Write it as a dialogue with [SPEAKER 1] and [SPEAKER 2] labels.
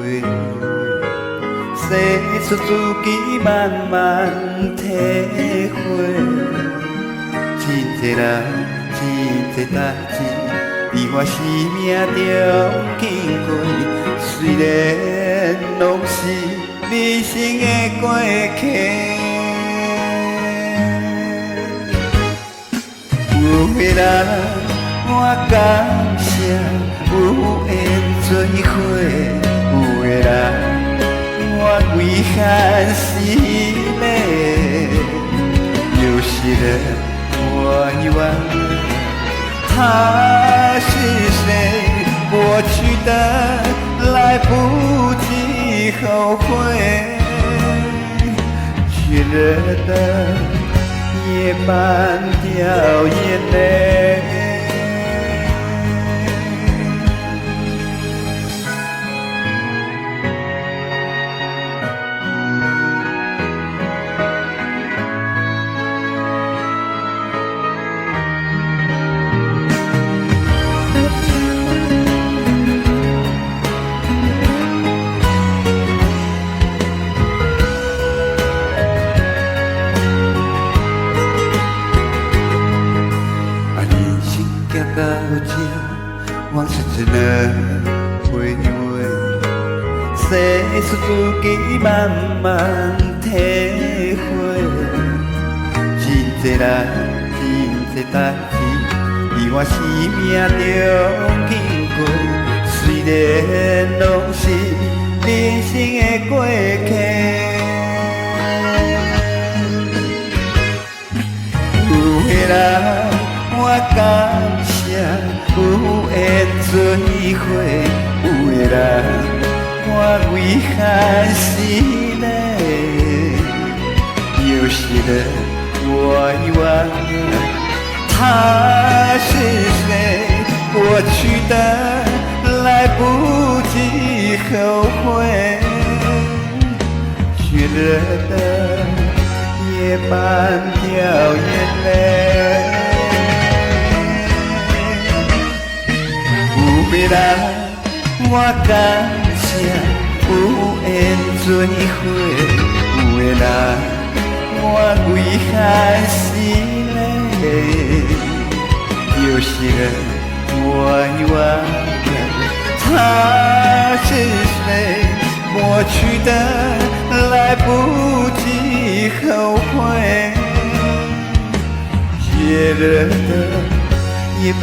[SPEAKER 1] 回味，洗出自己慢慢体会。真多人，真多代志，伫我生命中经过，虽然拢是人生的过客。有的人我感谢有缘做伙，有的人我遗憾是泪，有些人我遗忘他是谁，过去的来不及后悔，却惹得夜半掉眼泪。到这，往事只能回味，洗出自己慢慢体会。真多人，真多代志，伫我生命中经过，虽然拢是人生的过客。有的人我感谢有缘做伙，有的人我遗憾是泪，有些人我遗忘他是谁，过去的来不及后悔，却惹得夜半掉眼泪。有的人我感谢有缘做伙，有的人我遗憾是泪，有些人我遗忘他是谁，过去的来不及后悔，却惹得夜半